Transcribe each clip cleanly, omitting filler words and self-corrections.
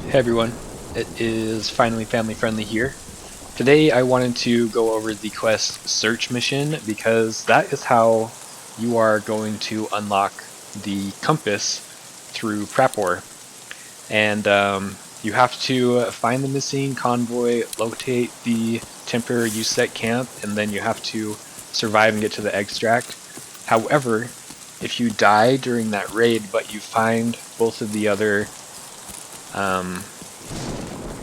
Hey everyone, it is finally family friendly here. Today I wanted to go over the quest search mission because that is how you are going to unlock the compass through Prapor. And you have to find the missing convoy, locate the temporary USET camp, and then you have to survive and get to the extract. However, if you die during that raid but you find both of the other um,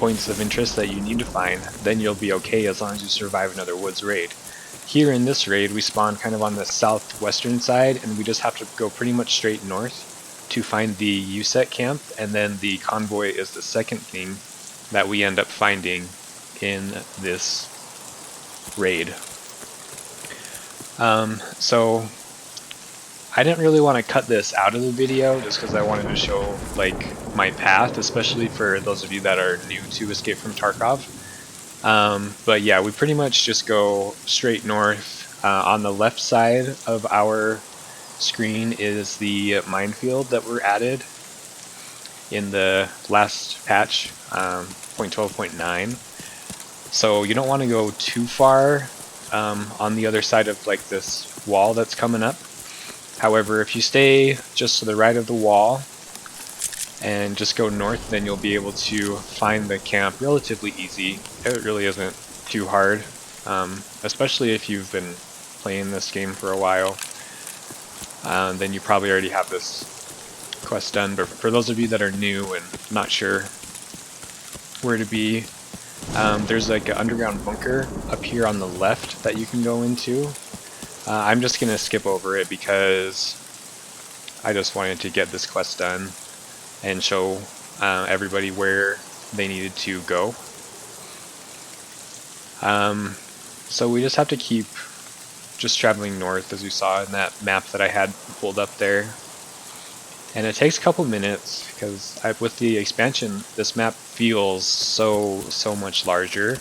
points of interest that you need to find, then you'll be okay as long as you survive another woods raid. Here in this raid, we spawn kind of on the southwestern side, and we just have to go pretty much straight north to find the USET camp, and then the convoy is the second thing that we end up finding in this raid. So I didn't really want to cut this out of the video just because I wanted to show like my path, especially for those of you that are new to Escape from Tarkov. But yeah, we pretty much just go straight north. On the left side of our screen is the minefield that were added in the last patch, 0.12.9. So you don't want to go too far on the other side of like this wall that's coming up. However, if you stay just to the right of the wall and just go north, then you'll be able to find the camp relatively easy. It really isn't too hard, especially if you've been playing this game for a while. Then you probably already have this quest done, but for those of you that are new and not sure where to be, there's like an underground bunker up here on the left that you can go into. I'm just going to skip over it because I just wanted to get this quest done and show everybody where they needed to go. So we just have to keep just traveling north, as you saw in that map that I had pulled up there. And it takes a couple minutes because with the expansion, this map feels so much larger.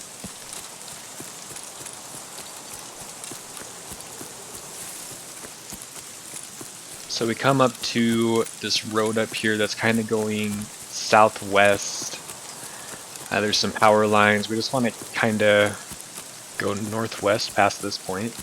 So we come up to this road up here that's kind of going southwest. There's some power lines. We just want to kind of go northwest past this point.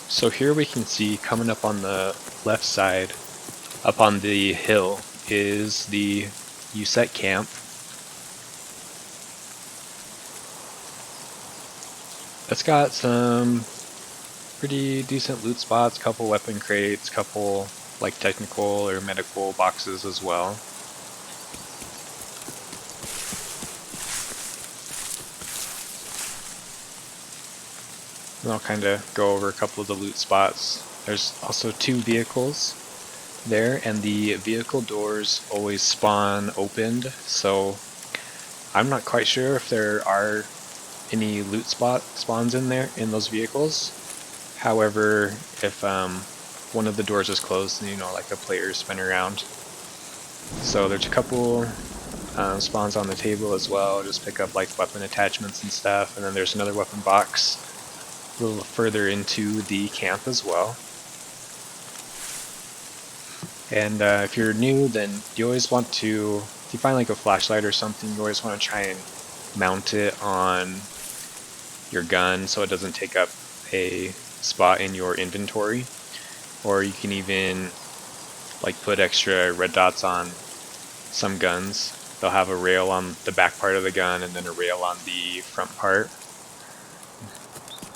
So here we can see coming up on the left side, up on the hill, is the USET camp. It's got some pretty decent loot spots, couple weapon crates, couple like technical or medical boxes as well. And I'll kind of go over a couple of the loot spots. There's also 2 vehicles there, and the vehicle doors always spawn opened, so I'm not quite sure if there are any loot spawns in there in those vehicles. However, if one of the doors is closed, then you know, like a player spin around. So there's a couple spawns on the table as well. Just pick up like weapon attachments and stuff, and then there's another weapon box a little further into the camp as well. And if you're new, then you always want to, if you find like a flashlight or something, you always want to try and mount it on your gun so it doesn't take up a spot in your inventory. Or you can even like put extra red dots on some guns. They'll have a rail on the back part of the gun and then a rail on the front part.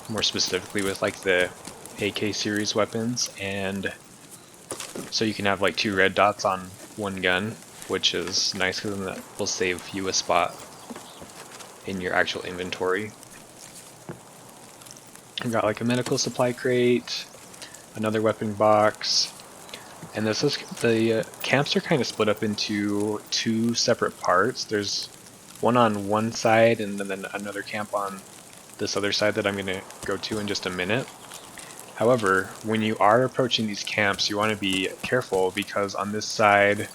More specifically with like the AK series weapons, and so you can have like 2 red dots on one gun, which is nice because that will save you a spot in your actual inventory. I've got like a medical supply crate, another weapon box, and this is the camps are kind of split up into 2 separate parts. There's one on one side and then another camp on this other side that I'm going to go to in just a minute. However, when you are approaching these camps, you want to be careful because on this side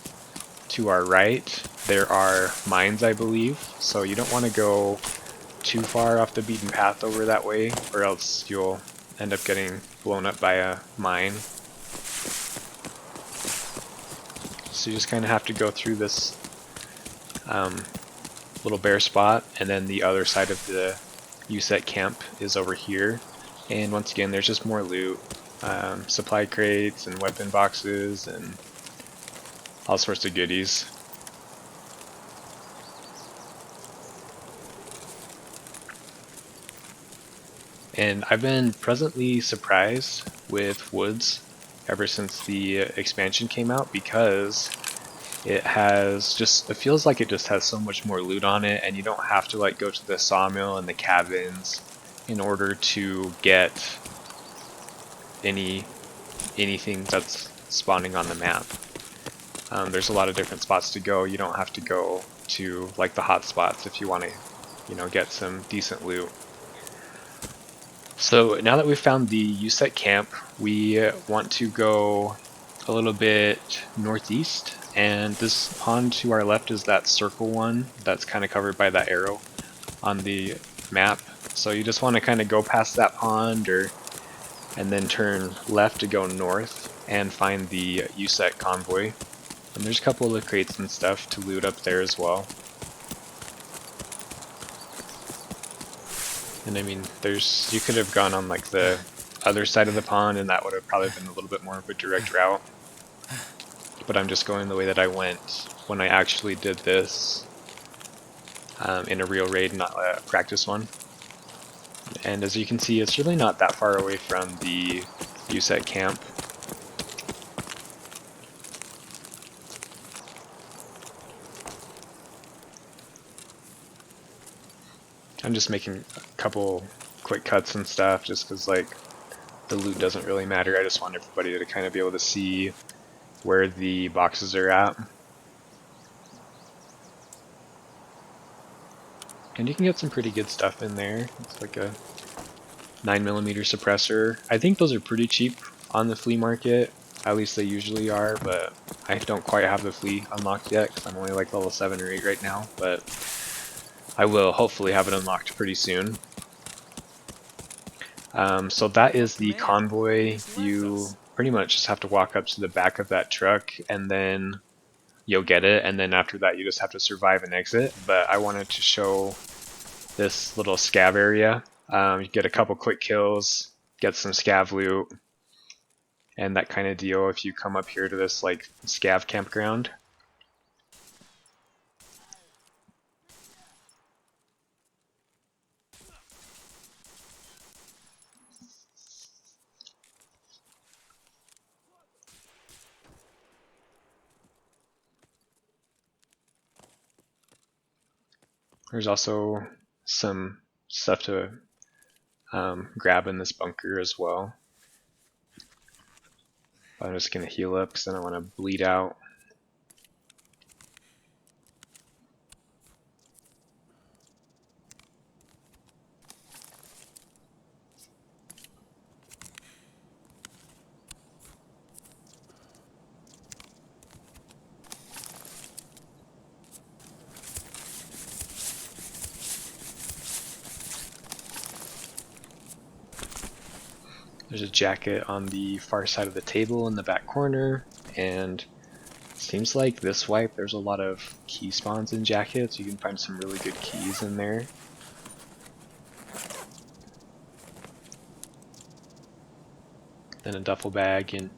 to our right, there are mines, I believe. So you don't want to go too far off the beaten path over that way, or else you'll end up getting blown up by a mine. So you just kind of have to go through this little bare spot, and then the other side of the USET camp is over here. And once again, there's just more loot, supply crates and weapon boxes and all sorts of goodies. And I've been pleasantly surprised with woods ever since the expansion came out, because it feels like it just has so much more loot on it, and you don't have to like go to the sawmill and the cabins in order to get anything that's spawning on the map. There's a lot of different spots to go. You don't have to go to like the hot spots if you want to, get some decent loot. So now that we've found the USET camp, we want to go a little bit northeast, and this pond to our left is that circle one that's kind of covered by that arrow on the map. So you just want to kind of go past that pond and then turn left to go north and find the USET convoy. And there's a couple of crates and stuff to loot up there as well. And I mean, you could have gone on like the other side of the pond, and that would have probably been a little bit more of a direct route. But I'm just going the way that I went when I actually did this in a real raid, not a practice one. And as you can see, it's really not that far away from the USET camp. I'm just making a couple quick cuts and stuff just because like the loot doesn't really matter. I just want everybody to kind of be able to see where the boxes are at. And you can get some pretty good stuff in there. It's like a 9mm suppressor. I think those are pretty cheap on the flea market. At least they usually are, but I don't quite have the flea unlocked yet because I'm only like level 7 or 8 right now. But I will hopefully have it unlocked pretty soon. So that is the convoy. You pretty much just have to walk up to the back of that truck and then you'll get it, and then after that you just have to survive and exit. But I wanted to show this little scav area. You get a couple quick kills, get some scav loot, and that kind of deal if you come up here to this like scav campground. There's also some stuff to grab in this bunker as well. I'm just going to heal up because I don't want to bleed out. There's a jacket on the far side of the table in the back corner, and it seems like this wipe there's a lot of key spawns in jackets. You can find some really good keys in there. Then a duffel bag, and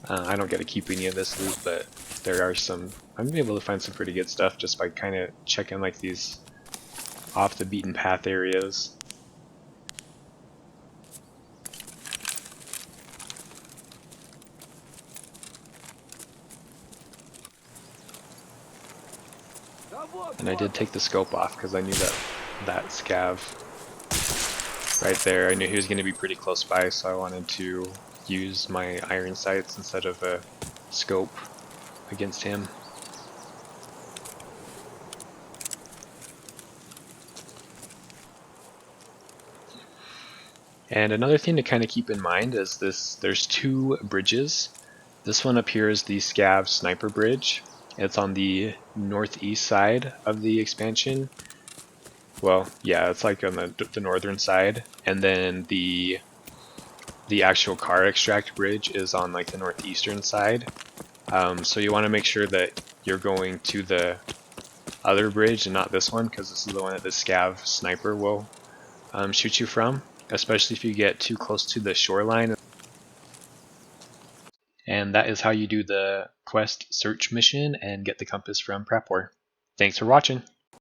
I don't get to keep any of this loot, but there are some. I'm gonna be able to find some pretty good stuff just by kind of checking like these off the beaten path areas. And I did take the scope off because I knew that scav right there, I knew he was going to be pretty close by, so I wanted to use my iron sights instead of a scope against him. And another thing to kind of keep in mind is there's two bridges. This one up here is the Scav Sniper Bridge. It's on the northeast side of the expansion. Well, yeah, it's like on the northern side. And then the actual car extract bridge is on like the northeastern side. So you want to make sure that you're going to the other bridge and not this one, because this is the one that the Scav Sniper will shoot you from, especially if you get too close to the shoreline. And that is how you do the quest search mission and get the compass from Prepware. Thanks for watching.